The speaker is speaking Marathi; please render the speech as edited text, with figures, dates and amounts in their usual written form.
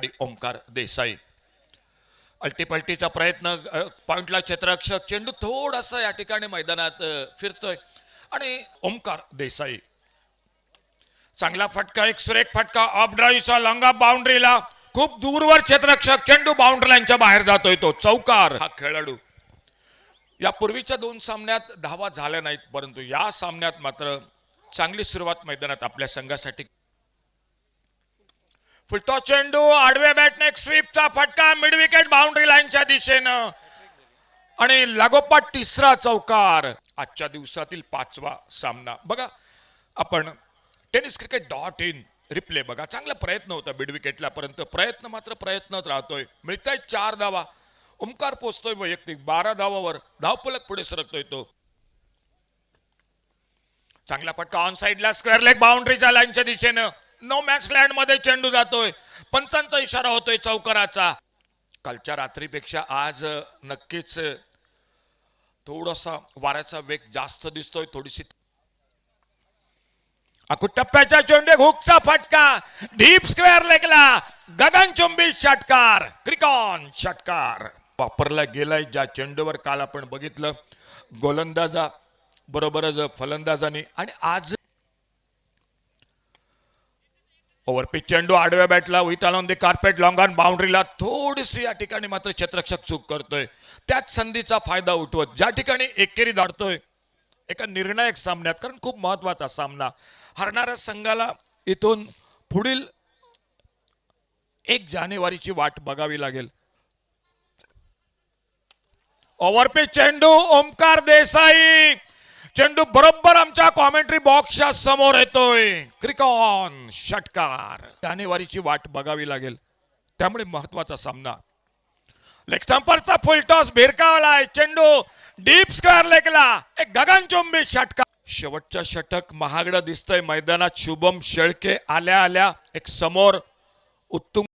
खेळाडी ओमकार देसाई. अल्टीपल्टीचा प्रयत्न, पॉइंटला क्षेत्ररक्षक, चेंडू थोडासा या ठिकाणी मैदानात फिरतोय आणि ओमकार देसाई चांगला फटका, एक सुरेख फटका, ऑफ ड्राईव्हचा लॉंग ऑफ बाउंड्रीला, खूप दूरवर क्षेत्ररक्षक, चेंडू बाउंड्री लाईनच्या बाहेर जातोय, तो चौकार. हा खेळाडू यापूर्वीच्या 2 सामन्यात धावा झाल्या नाहीत, परंतु या सामन्यात मात्र चांगली सुरुवात मैदानात आपल्या संघासाठी. फुलटॉस चेंडू, आडव्या बॅटने एक स्वीपचा फटका, मिड विकेट बाउंड्री लाईनच्या दिशेनं आणि लागोपाठ तिसरा चौकार. आजच्या दिवसातील 5वा सामना बघा आपण tenniscricket.in रिप्ले बघा. चांगला प्रयत्न होता मिड विकेटला, परंतु प्रयत्न मात्र प्रयत्नच राहतोय. मिळताय 4 धावा. ओमकार पोचतोय वैयक्तिक 12 धावावर, धावफलक पुढे सरकतोय तो. चांगला फटका ऑन साइडला, स्क्वेअर लेग बाउंड्रीच्या लाईनच्या दिशेनं, नो मॅक्स लँड मध्ये चेंडू जातोय. पंचांचा इशारा होतोय चौकाराचा. कालच्या रात्रीपेक्षा आज नक्कीच थोडासा वाऱ्याचा वेग जास्त दिसतोय, थोडीशी टप्प्याच्या चेंडू, हुकचा फटका, डीप स्क्वेअर लेगला, गगनचुंबी षटकार, क्रिकॉन षटकार वापरला गेलाय. ज्या चेंडूवर काल आपण बघितलं गोलंदाजा बरोबरच फलंदाजांनी, आणि आज ओव्हरपिच चेंडू आडव्या बॅटला, with on the carpet, long on बाउंड्रीला, थोडीशी या ठिकाणी मात्र क्षेत्ररक्षक चूक करतोय. त्याच संधीचा फायदा उठवत ज्या ठिकाणी एकेरी दाटतोय एका निर्णायक सामन्यात, कारण खूप महत्वाचा सामना. हरणाऱ्या संघाला इथून पुढील 1 जानेवारीची वाट बघावी लागेल. ओव्हरपिच चेंडू, ओमकार देसाई, चेंडू बरोबर आमच्या कॉमेंट्री बॉक्सच्या समोर येतोय, क्रिकॉन षटकार. जानेवारीची वाट बघावी लागेल, त्यामुळे महत्वाचा सामना. लेग स्टंपरचा फुल टॉस भिरकावलाय, चेंडू डीप स्क्वेअर लेगला, एक गगनचुंबी षटकार. शेवटच्या षटक महागडं दिसतंय मैदानात. शुभम शेळके आल्या आल्या एक समोर उत्तुंग